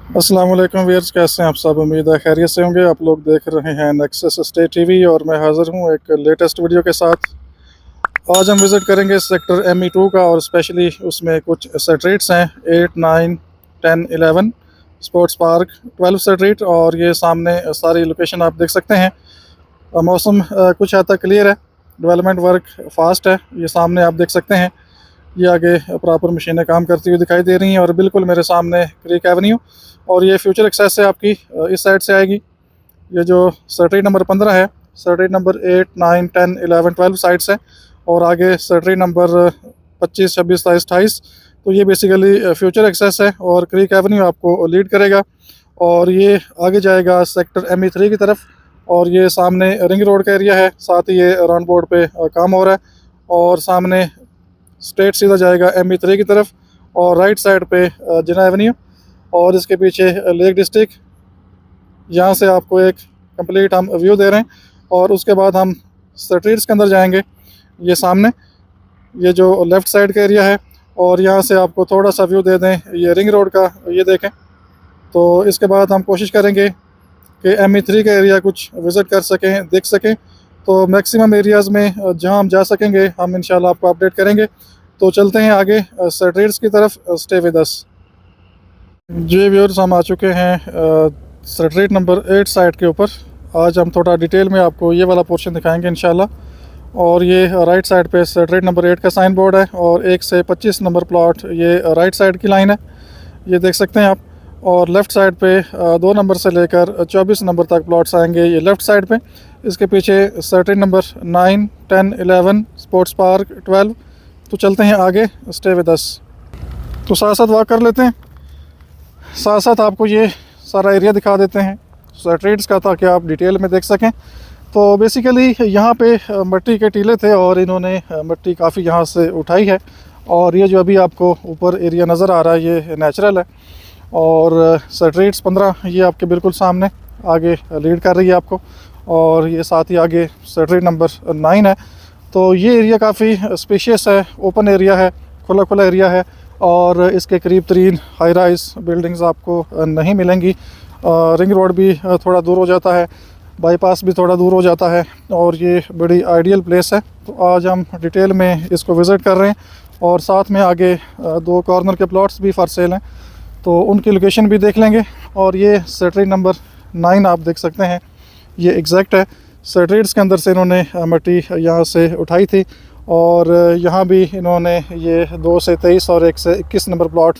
अस्सलाम वालेकुम व्यूअर्स, कैसे हैं आप सब। उम्मीद है खैरियत से होंगे। आप लोग देख रहे हैं नेक्सस स्टेट टीवी और मैं हाज़िर हूं एक लेटेस्ट वीडियो के साथ। आज हम विज़िट करेंगे सेक्टर ME2 का और स्पेशली उसमें कुछ स्ट्रीट्स हैं 8, 9, 10, 11 स्पोर्ट्स पार्क, 12 स्ट्रीट और ये सामने सारी लोकेशन आप देख सकते हैं। मौसम कुछ हद तक क्लियर है, डेवलपमेंट वर्क फास्ट है। ये सामने आप देख सकते हैं, ये आगे प्रॉपर मशीनें काम करती हुई दिखाई दे रही हैं और बिल्कुल मेरे सामने क्रीक एवेन्यू और ये फ्यूचर एक्सेस से आपकी इस साइड से आएगी। ये जो स्ट्रीट नंबर 15 है, स्ट्रीट नंबर 8, 9, 10, 11, 12 साइड से और आगे स्ट्रीट नंबर 25, 26, 27, 28। तो ये बेसिकली फ्यूचर एक्सेस है और क्रीक एवेन्यू आपको लीड करेगा और ये आगे जाएगा सेक्टर ME3 की तरफ। और ये सामने रिंग रोड का एरिया है, साथ ही ये राउंड बोर्ड पे काम हो रहा है और सामने स्ट्रेट सीधा जाएगा ME3 की तरफ और राइट साइड पे जिना एवेन्यू और इसके पीछे लेक डिस्ट्रिक्ट। यहाँ से आपको एक कंप्लीट हम व्यू दे रहे हैं और उसके बाद हम स्ट्रीट्स के अंदर जाएंगे। ये सामने ये जो लेफ़्ट साइड का एरिया है और यहाँ से आपको थोड़ा सा व्यू दे दें ये रिंग रोड का, ये देखें। तो इसके बाद हम कोशिश करेंगे कि ME3 का एरिया कुछ विज़िट कर सकें, देख सकें। तो मैक्सिमम एरियाज़ में जहाँ हम जा सकेंगे हम इंशाल्लाह आपको अपडेट करेंगे। तो चलते हैं आगे स्ट्रीट्स की तरफ, स्टे विद अस। जी व्यूअर्स, हम आ चुके हैं स्ट्रीट नंबर 8 साइड के ऊपर। आज हम थोड़ा डिटेल में आपको ये वाला पोर्शन दिखाएंगे इंशाल्लाह। और ये राइट साइड पे स्ट्रीट नंबर 8 का साइन बोर्ड है और 1 से 25 नंबर प्लॉट ये राइट साइड की लाइन है, ये देख सकते हैं आप। और लेफ़्ट साइड पे 2 नंबर से लेकर 24 नंबर तक प्लॉट्स आएंगे ये लेफ़्ट साइड पे। इसके पीछे स्ट्रीट नंबर 9, 10, 11 स्पोर्ट्स पार्क 12। तो चलते हैं आगे, स्टे विद अस। तो साथ साथ वॉक कर लेते हैं, साथ साथ आपको ये सारा एरिया दिखा देते हैं स्ट्रीट्स का, ताकि आप डिटेल में देख सकें। तो बेसिकली यहाँ पे मिट्टी के टीले थे और इन्होंने मिट्टी काफ़ी यहाँ से उठाई है और ये जो अभी आपको ऊपर एरिया नज़र आ रहा है ये नेचुरल है। और स्ट्रीट्स 15 ये आपके बिल्कुल सामने आगे लीड कर रही है आपको और ये साथ ही आगे स्ट्रीट नंबर 9 है। तो ये एरिया काफ़ी स्पेशियस है, ओपन एरिया है, खुला खुला एरिया है और इसके करीब तरीन हाई राइज बिल्डिंग्स आपको नहीं मिलेंगी। रिंग रोड भी थोड़ा दूर हो जाता है, बाईपास भी थोड़ा दूर हो जाता है और ये बड़ी आइडियल प्लेस है। तो आज हम डिटेल में इसको विज़िट कर रहे हैं और साथ में आगे 2 कॉर्नर के प्लॉट्स भी फॉर सेल हैं, तो उनकी लोकेशन भी देख लेंगे। और ये स्ट्रीट नंबर 9 आप देख सकते हैं, ये एग्जैक्ट है। स्ट्रीट्स के अंदर से इन्होंने मिट्टी यहाँ से उठाई थी और यहाँ भी इन्होंने ये 2 से 23 और 1 से 21 नंबर प्लॉट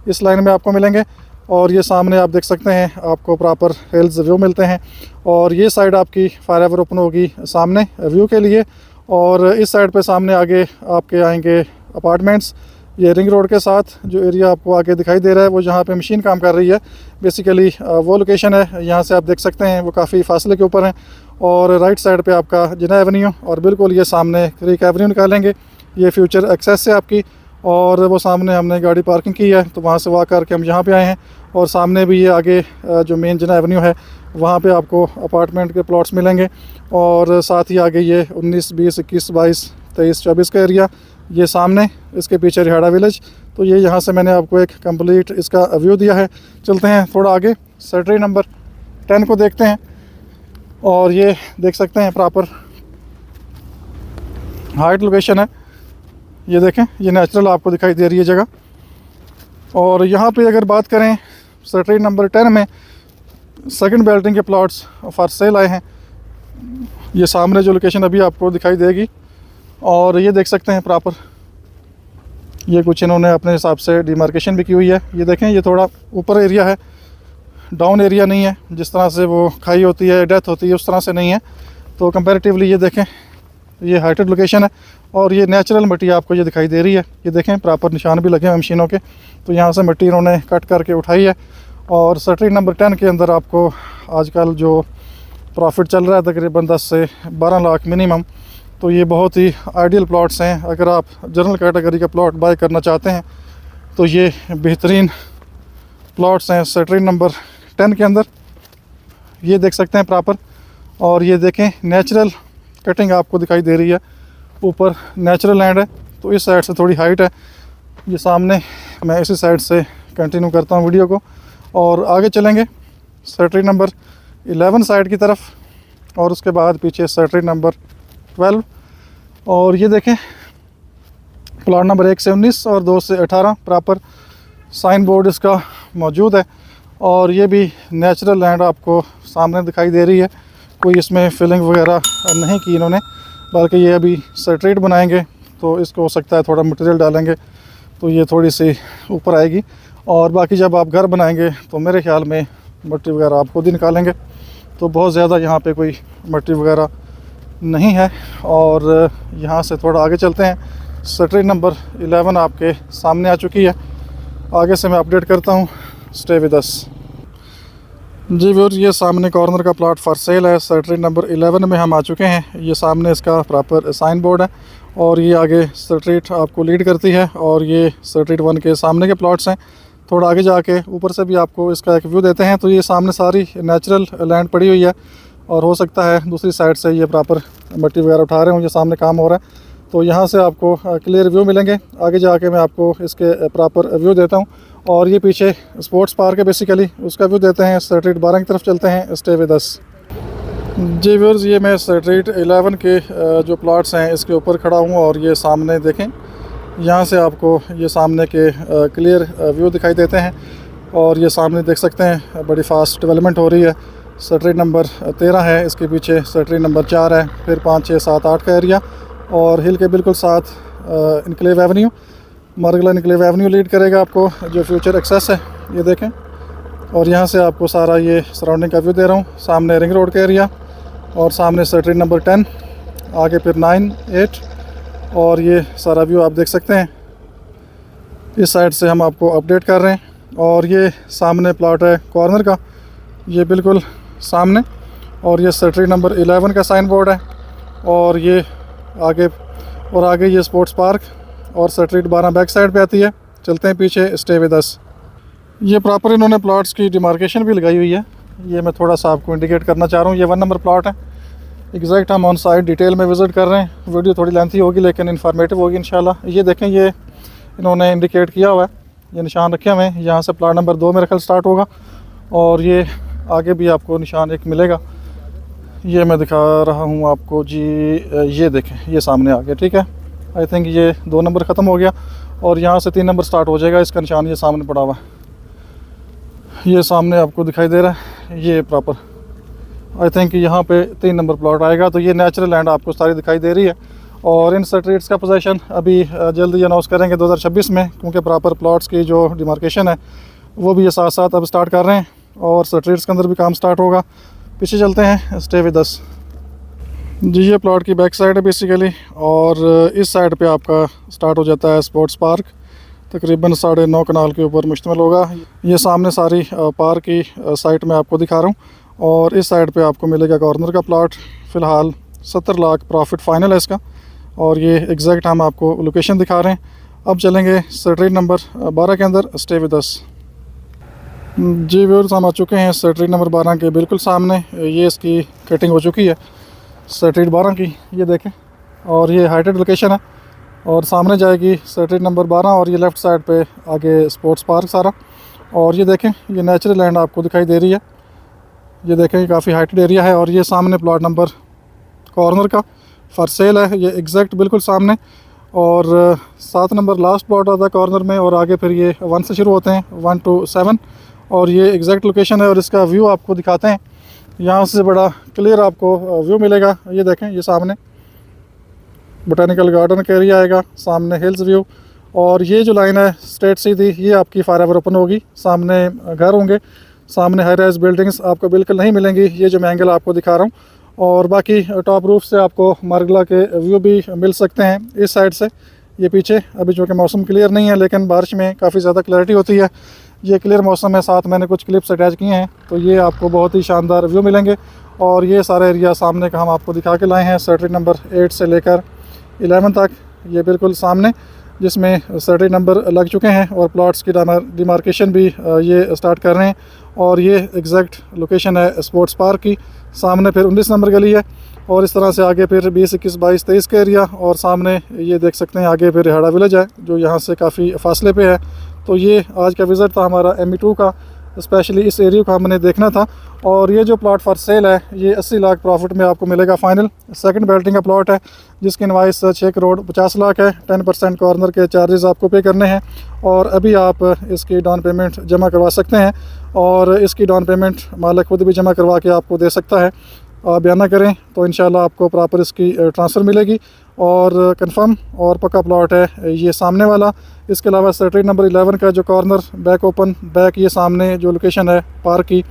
इस लाइन में आपको मिलेंगे। और ये सामने आप देख सकते हैं आपको प्रॉपर हिल्स व्यू मिलते हैं और ये साइड आपकी फायर एवर ओपन होगी सामने व्यू के लिए। और इस साइड पे सामने आगे आपके आएंगे अपार्टमेंट्स। ये रिंग रोड के साथ जो एरिया आपको आगे दिखाई दे रहा है वो जहाँ पे मशीन काम कर रही है, बेसिकली वो लोकेशन है। यहाँ से आप देख सकते हैं वो काफ़ी फासले के ऊपर है। और राइट साइड पे आपका जिना एवेन्यू और बिल्कुल ये सामने क्रीक एवेन्यू निकालेंगे, ये फ्यूचर एक्सेस है आपकी। और वो सामने हमने गाड़ी पार्किंग की है तो वहाँ से वॉक करके हम यहाँ पे आए हैं। और सामने भी ये आगे जो मेन जिना एवेन्यू है वहाँ पे आपको अपार्टमेंट के प्लॉट्स मिलेंगे। और साथ ही आगे ये 19, 20, 21, 22, 23, 24 का एरिया ये सामने, इसके पीछे रिहाड़ा विलेज। तो ये यहाँ से मैंने आपको एक कंप्लीट इसका व्यू दिया है। चलते हैं थोड़ा आगे, स्ट्रीट नंबर 10 को देखते हैं। और ये देख सकते हैं प्रॉपर हाइट लोकेशन है, ये देखें, ये नेचुरल आपको दिखाई दे रही है जगह। और यहाँ पे अगर बात करें स्ट्रीट नंबर 10 में सेकंड बेल्टिंग के प्लॉट्स फॉर सेल आए हैं। ये सामने जो लोकेशन अभी आपको दिखाई देगी और ये देख सकते हैं प्रॉपर, ये कुछ इन्होंने अपने हिसाब से डिमार्केशन भी की हुई है। ये देखें, ये थोड़ा ऊपर एरिया है, डाउन एरिया नहीं है। जिस तरह से वो खाई होती है, डेथ होती है, उस तरह से नहीं है। तो कंपैरेटिवली ये देखें, ये हाइटेड लोकेशन है और ये नेचुरल मिट्टी आपको ये दिखाई दे रही है। ये देखें प्रॉपर निशान भी लगे हैं मशीनों के, तो यहाँ से मिट्टी इन्होंने कट करके उठाई है। और स्ट्रीट नंबर 10 के अंदर आपको आजकल जो प्रॉफिट चल रहा है तकरीबन 10 से 12 लाख मिनिमम। तो ये बहुत ही आइडियल प्लॉट्स हैं। अगर आप जनरल कैटेगरी का प्लॉट बाय करना चाहते हैं तो ये बेहतरीन प्लॉट्स हैं स्ट्रीट नंबर 10 के अंदर, ये देख सकते हैं प्रॉपर। और ये देखें नेचुरल कटिंग आपको दिखाई दे रही है, ऊपर नेचुरल लैंड है तो इस साइड से थोड़ी हाइट है। ये सामने मैं इसी साइड से कंटिन्यू करता हूँ वीडियो को और आगे चलेंगे सेक्टर नंबर 11 साइड की तरफ और उसके बाद पीछे सेक्टर नंबर 12। और ये देखें प्लाट नंबर 1 से 19 और 2 से 18 प्रॉपर साइन बोर्ड इसका मौजूद है। और ये भी नेचुरल लैंड आपको सामने दिखाई दे रही है, कोई इसमें फिलिंग वगैरह नहीं की इन्होंने, बल्कि ये अभी स्ट्रेट बनाएंगे तो इसको हो सकता है थोड़ा मटेरियल डालेंगे तो ये थोड़ी सी ऊपर आएगी। और बाकी जब आप घर बनाएंगे तो मेरे ख्याल में मिट्टी वगैरह आप खुद ही निकालेंगे, तो बहुत ज़्यादा यहाँ पे कोई मिट्टी वगैरह नहीं है। और यहाँ से थोड़ा आगे चलते हैं, स्ट्रीट नंबर 11 आपके सामने आ चुकी है। आगे से मैं अपडेट करता हूँ, स्टे विद अस। जी व्यूअर्स, ये सामने कॉर्नर का प्लॉट फॉर सेल है। स्ट्रीट नंबर 11 में हम आ चुके हैं। ये सामने इसका प्रॉपर साइन बोर्ड है और ये आगे स्ट्रीट आपको लीड करती है और ये स्ट्रीट 1 के सामने के प्लॉट्स हैं। थोड़ा आगे जाके ऊपर से भी आपको इसका एक व्यू देते हैं। तो ये सामने सारी नेचुरल लैंड पड़ी हुई है और हो सकता है दूसरी साइड से ये प्रॉपर मिट्टी वगैरह उठा रहे हों, ये सामने काम हो रहा है। तो यहाँ से आपको क्लियर व्यू मिलेंगे। आगे जाके मैं आपको इसके प्रॉपर व्यू देता हूँ। और ये पीछे स्पोर्ट्स पार्क है बेसिकली, उसका व्यू देते हैं। स्ट्रीट 12 की तरफ चलते हैं, स्टे विद अस। जी व्यूअर्स, ये मैं स्ट्रीट 11 के जो प्लॉट्स हैं इसके ऊपर खड़ा हूँ और ये सामने देखें, यहाँ से आपको ये सामने के क्लियर व्यू दिखाई देते हैं। और ये सामने देख सकते हैं बड़ी फास्ट डेवलपमेंट हो रही है। स्ट्रीट नंबर 13 है, इसके पीछे स्ट्रीट नंबर 4 है, फिर 5, 6, 7, 8 का एरिया और हिल के बिल्कुल साथ इनक्लेव एवेन्यू, मार्गला इनक्लेव एवेन्यू लीड करेगा आपको, जो फ्यूचर एक्सेस है ये देखें। और यहाँ से आपको सारा ये सराउंडिंग का व्यू दे रहा हूँ। सामने रिंग रोड का एरिया और सामने स्ट्रीट नंबर 10, आगे फिर 9, 8 और ये सारा व्यू आप देख सकते हैं। इस साइड से हम आपको अपडेट कर रहे हैं। और ये सामने प्लॉट है कॉर्नर का, ये बिल्कुल सामने। और ये स्ट्रीट नंबर 11 का साइन बोर्ड है और ये आगे ये स्पोर्ट्स पार्क और स्ट्रीट 12 बैक साइड पे आती है। चलते हैं पीछे, स्टे विद अस। ये प्रॉपर इन्होंने प्लॉट्स की डिमार्केशन भी लगाई हुई है, ये मैं थोड़ा सा आपको इंडिकेट करना चाह रहा हूँ। ये 1 नंबर प्लॉट है, एग्जैक्ट हम ऑन साइड डिटेल में विज़िट कर रहे हैं। वीडियो थोड़ी लेंथी होगी लेकिन इन्फॉर्मेटिव होगी इंशाल्लाह। ये देखें, ये इन्होंने इंडिकेट किया हुआ है, ये निशान रखे हुए हैं। यहाँ से प्लॉट नंबर 2 मेरे ख्याल स्टार्ट होगा और ये आगे भी आपको निशान एक मिलेगा, ये मैं दिखा रहा हूँ आपको जी। ये देखें, ये सामने आ गया, ठीक है। आई थिंक ये 2 नंबर ख़त्म हो गया और यहाँ से 3 नंबर स्टार्ट हो जाएगा। इसका निशान ये सामने पड़ा हुआ है, ये सामने आपको दिखाई दे रहा है। ये प्रॉपर आई थिंक यहाँ पे 3 नंबर प्लॉट आएगा। तो ये नेचुरल लैंड आपको सारी दिखाई दे रही है। और इन स्ट्रीट्स का पोजीशन अभी जल्दी अनाउंस करेंगे 2026 में, क्योंकि प्रॉपर प्लॉट्स की जो डिमार्केशन है वो भी ये साथ साथ अब स्टार्ट कर रहे हैं और स्ट्रीट्स के अंदर भी काम स्टार्ट होगा। पीछे चलते हैं, स्टे विद अस। जी, ये प्लॉट की बैक साइड है बेसिकली और इस साइड पे आपका स्टार्ट हो जाता है स्पोर्ट्स पार्क, तकरीबन 9.5 कनाल के ऊपर मुश्तमिल होगा। ये सामने सारी पार्क की साइट में आपको दिखा रहा हूँ। और इस साइड पे आपको मिलेगा कॉर्नर का प्लॉट। फ़िलहाल 70 लाख प्रॉफिट फाइनल है इसका और ये एग्जैक्ट हम आपको लोकेशन दिखा रहे हैं। अब चलेंगे स्ट्रीट नंबर 12 के अंदर, स्टे विद अस। जी व्यूअर्स, हम आ चुके हैं स्ट्रीट नंबर 12 के बिल्कुल सामने। ये इसकी कटिंग हो चुकी है स्ट्रीट 12 की, ये देखें। और ये हाइटेड लोकेशन है और सामने जाएगी स्ट्रीट नंबर 12 और ये लेफ़्ट साइड पे आगे स्पोर्ट्स पार्क सारा। और ये देखें, ये नेचुरल लैंड आपको दिखाई दे रही है, ये देखें काफ़ी हाइटेड एरिया है। और ये सामने प्लॉट नंबर कॉर्नर का फॉर सेल है, ये एग्जैक्ट बिल्कुल सामने। और 7 नंबर लास्ट प्लॉट आता है कॉर्नर में और आगे फिर ये 1 से शुरू होते हैं, 1 to 7। और ये एग्जैक्ट लोकेशन है और इसका व्यू आपको दिखाते हैं। यहाँ से बड़ा क्लियर आपको व्यू मिलेगा। ये देखें, ये सामने बोटानिकल गार्डन का एरिया आएगा, सामने हिल्स व्यू। और ये जो लाइन है स्ट्रेट सीधी, ये आपकी फॉर एवर ओपन होगी। सामने घर होंगे, सामने हाई राइज बिल्डिंग्स आपको बिल्कुल नहीं मिलेंगी, ये जो मैं एंगल आपको दिखा रहा हूँ। और बाकी टॉप रूफ से आपको मार्गला के व्यू भी मिल सकते हैं इस साइड से। ये पीछे अभी चूँकि मौसम क्लियर नहीं है लेकिन बारिश में काफ़ी ज़्यादा क्लैरिटी होती है। ये क्लियर मौसम है, साथ मैंने कुछ क्लिप्स अटैच किए हैं, तो ये आपको बहुत ही शानदार व्यू मिलेंगे। और ये सारा एरिया सामने का हम आपको दिखा के लाए हैं, स्ट्रीट नंबर 8 से लेकर 11 तक, ये बिल्कुल सामने, जिसमें स्ट्रीट नंबर लग चुके हैं और प्लॉट्स की डिमार्केशन भी ये स्टार्ट कर रहे हैं। और ये एग्जैक्ट लोकेशन है स्पोर्ट्स पार्क की। सामने फिर 19 नंबर गली है और इस तरह से आगे फिर 20, 21, 22, 23 का एरिया। और सामने ये देख सकते हैं आगे फिर रिहाड़ा विलेज है जो यहाँ से काफ़ी फासले पे है। तो ये आज का विज़िट था हमारा ME2 का। स्पेशली इस एरिया को हमने देखना था। और ये जो प्लॉट फॉर सेल है ये 80 लाख प्रॉफिट में आपको मिलेगा फाइनल। सेकंड बिल्डिंग का प्लॉट है जिसकी इनवाइस 6 करोड़ 50 लाख है। 10% कॉर्नर के चार्जेस आपको पे करने हैं और अभी आप इसकी डाउन पेमेंट जमा करवा सकते हैं और इसकी डाउन पेमेंट मालिक खुद भी जमा करवा के आपको दे सकता है। आप बयाना करें तो इंशाल्लाह आपको प्रॉपर इसकी ट्रांसफ़र मिलेगी और कंफर्म और पक्का प्लॉट है ये सामने वाला। इसके अलावा स्ट्रीट नंबर 11 का जो कॉर्नर बैक ओपन बैक ये सामने जो लोकेशन है पार्क की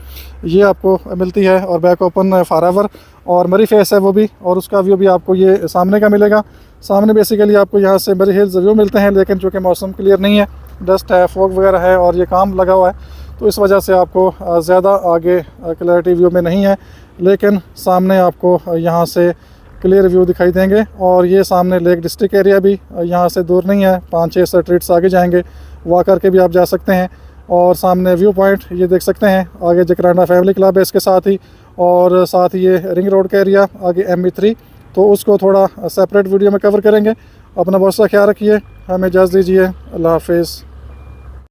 ये आपको मिलती है और बैक ओपन फॉरएवर और मरी फेस है वो भी, और उसका व्यू भी आपको ये सामने का मिलेगा। सामने बेसिकली आपको यहाँ से मरी हिल्स व्यू मिलते हैं, लेकिन चूँकि मौसम क्लियर नहीं है, डस्ट है, फॉग वगैरह है और ये काम लगा हुआ है, तो इस वजह से आपको ज़्यादा आगे क्लैरिटी व्यू में नहीं है, लेकिन सामने आपको यहाँ से क्लियर व्यू दिखाई देंगे। और ये सामने लेक डिस्ट्रिक्ट एरिया भी यहाँ से दूर नहीं है, 5-6 स्ट्रीट्स आगे जाएंगे, वॉक करके भी आप जा सकते हैं। और सामने व्यू पॉइंट ये देख सकते हैं, आगे जकराना फैमिली क्लब है इसके साथ ही, और साथ ही ये रिंग रोड का एरिया आगे ME3, तो उसको थोड़ा सेपरेट वीडियो में कवर करेंगे। अपना बहुत सा ख्याल रखिए, हमें इजाज़त दीजिए, अल्लाह हाफिज़।